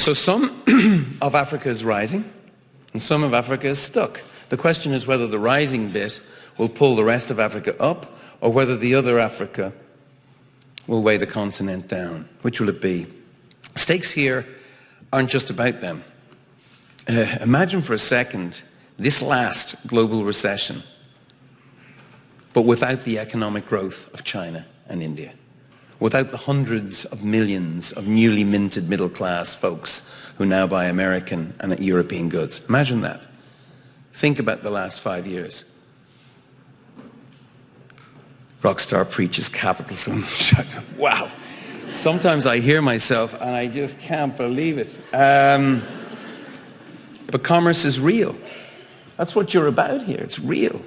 So some of Africa is rising and some of Africa is stuck. The question is whether the rising bit will pull the rest of Africa up or whether the other Africa will weigh the continent down. Which will it be? Stakes here aren't just about them. Imagine for a second this last global recession, but without the economic growth of China and India, without the hundreds of millions of newly minted middle-class folks who now buy American and European goods. Imagine that. Think about the last 5 years. Rockstar preaches capitalism. Wow. Sometimes I hear myself and I just can't believe it. But commerce is real. That's what you're about here. It's real.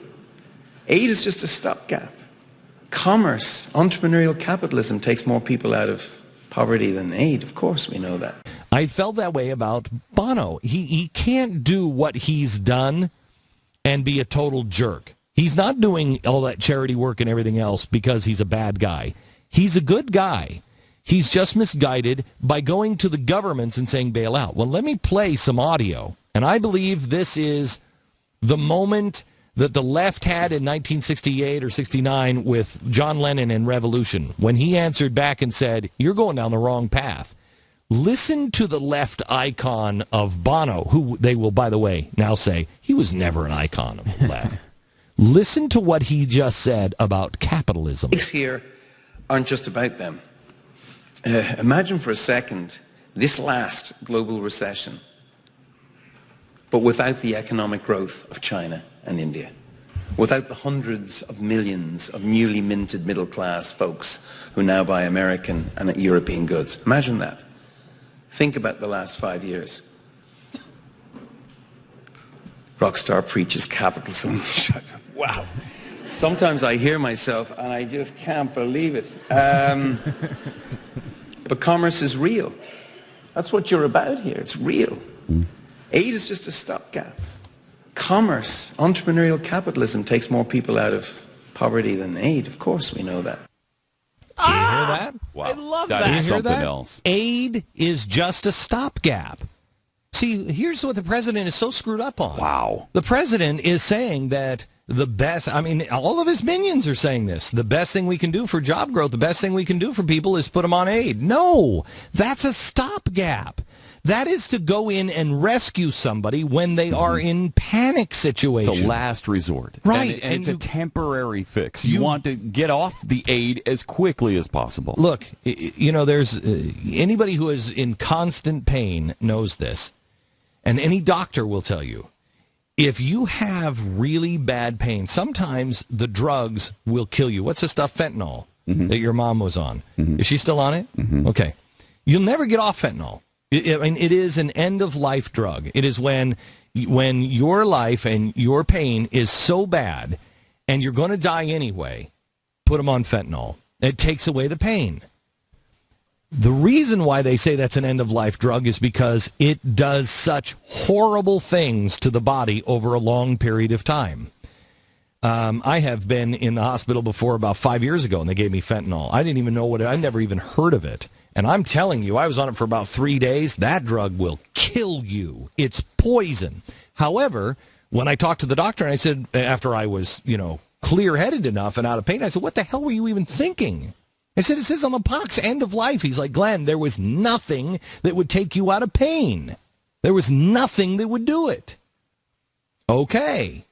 Aid is just a stopgap. Commerce, entrepreneurial capitalism takes more people out of poverty than aid. Of course we know that. I felt that way about Bono. He can't do what he's done and be a total jerk. He's not doing all that charity work and everything else because he's a bad guy. He's a good guy. He's just misguided by going to the governments and saying bail out. Well, let me play some audio. And I believe this is the moment that the left had in 1968 or 69 with John Lennon and Revolution, when he answered back and said, you're going down the wrong path. Listen to the left icon of Bono, who they will, by the way, now say, he was never an icon of the left. Listen to what he just said about capitalism. Stakes here aren't just about them. Imagine for a second this last global recession, but without the economic growth of China and India, without the hundreds of millions of newly minted middle-class folks who now buy American and European goods. Imagine that. Think about the last 5 years. Rockstar preaches capitalism. Wow. Sometimes I hear myself and I just can't believe it. But commerce is real. That's what you're about here. It's real. Aid is just a stopgap. Commerce, entrepreneurial capitalism takes more people out of poverty than aid. Of course we know that. Do you hear that? Wow. I love that. that. Is something that? else. Aid is just a stopgap. See, here's what the president is so screwed up on. Wow. The president is saying that the best, I mean, all of his minions are saying this. The best thing we can do for job growth, the best thing we can do for people is put them on aid. No, that's a stopgap. That is to go in and rescue somebody when they are in panic situation. It's a last resort. Right. And it's a temporary fix. You want to get off the aid as quickly as possible. Look, you know, there's anybody who is in constant pain knows this. And any doctor will tell you, if you have really bad pain, sometimes the drugs will kill you. What's the stuff, fentanyl, that your mom was on? Is she still on it? Okay. You'll never get off fentanyl. I mean, it is an end-of-life drug. It is when your life and your pain is so bad and you're going to die anyway, put them on fentanyl. It takes away the pain. The reason why they say that's an end-of-life drug is because it does such horrible things to the body over a long period of time. I have been in the hospital before about 5 years ago, and they gave me fentanyl. I didn't even know what it, I never even heard of it. And I'm telling you, I was on it for about 3 days. That drug will kill you. It's poison. However, when I talked to the doctor, and I said, after I was, clear-headed enough and out of pain, I said, what the hell were you even thinking? I said, it says on the box, end of life. He's like, Glenn, there was nothing that would take you out of pain. There was nothing that would do it. Okay.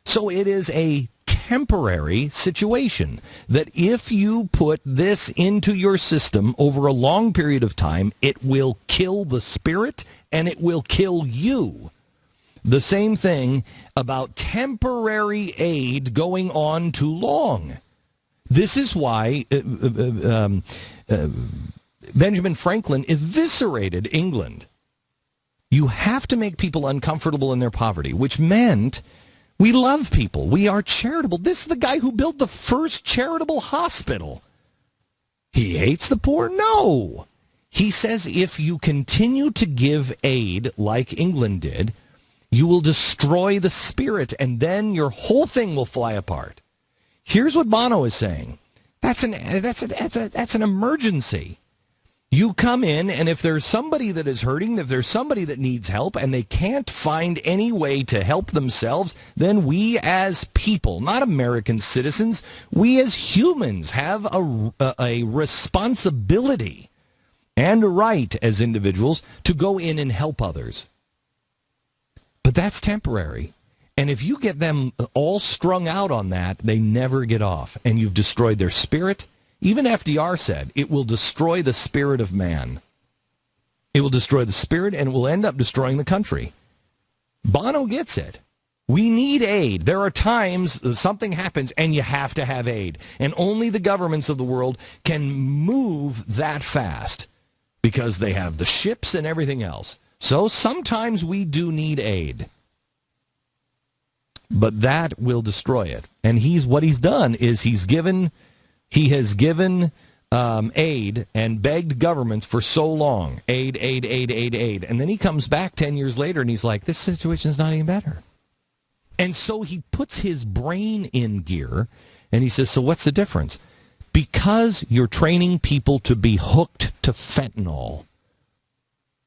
So it is a temporary situation that if you put this into your system over a long period of time, it will kill the spirit and it will kill you. The same thing about temporary aid going on too long. This is why Benjamin Franklin eviscerated England. You have to make people uncomfortable in their poverty, which meant we love people. We are charitable. This is the guy who built the first charitable hospital. He hates the poor? No. He says if you continue to give aid like England did, you will destroy the spirit, and then your whole thing will fly apart. Here's what Bono is saying. That's an emergency. You come in, and if there's somebody that is hurting, if there's somebody that needs help, and they can't find any way to help themselves, then we as people, not American citizens, we as humans have a responsibility and a right as individuals to go in and help others. But that's temporary. And if you get them all strung out on that, they never get off. And you've destroyed their spirit. Even FDR said it will destroy the spirit of man. It will destroy the spirit, and it will end up destroying the country. Bono gets it. We need aid. There are times something happens, and you have to have aid. And only the governments of the world can move that fast because they have the ships and everything else. So sometimes we do need aid. But that will destroy it. And what he's done is he has given aid and begged governments for so long. Aid. And then he comes back 10 years later and he's like, this situation's not any better. And so he puts his brain in gear and he says, so what's the difference? Because you're training people to be hooked to fentanyl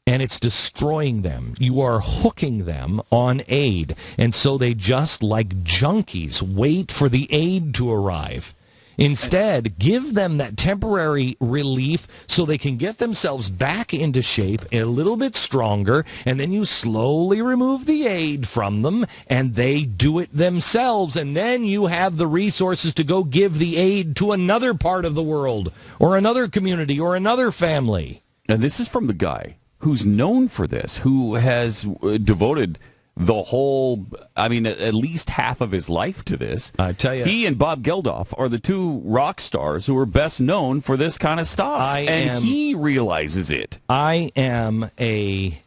and it's destroying them. You are hooking them on aid. And so they just, like junkies, wait for the aid to arrive. Instead, give them that temporary relief so they can get themselves back into shape a little bit stronger, and then you slowly remove the aid from them, and they do it themselves, and then you have the resources to go give the aid to another part of the world, or another community, or another family. And this is from the guy who's known for this, who has devoted the whole, at least half of his life to this. I tell you, he and Bob Geldof are the two rock stars who are best known for this kind of stuff, he realizes it. I am a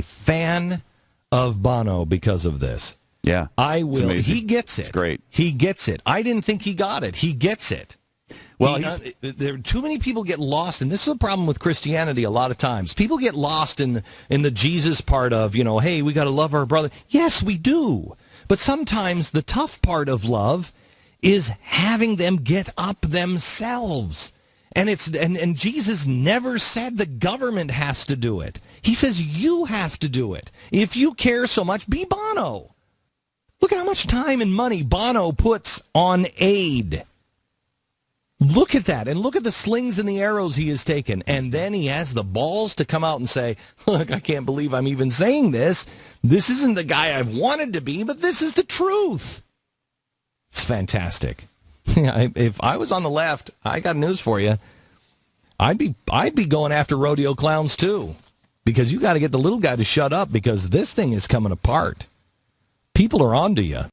fan of Bono because of this. Yeah, I will. He gets it. It's great. He gets it. I didn't think he got it. He gets it. Well, there too many people get lost, and this is a problem with Christianity a lot of times. People get lost in the Jesus part of, hey, we got to love our brother. Yes, we do. But sometimes the tough part of love is having them get up themselves. And and Jesus never said the government has to do it. He says you have to do it. If you care so much, be Bono. Look at how much time and money Bono puts on aid. Look at that, and look at the slings and the arrows he has taken. And then he has the balls to come out and say, look, I can't believe I'm even saying this. This isn't the guy I've wanted to be, but this is the truth. It's fantastic. If I was on the left, I got news for you. I'd be going after rodeo clowns too, because you got to get the little guy to shut up, because this thing is coming apart. People are onto you.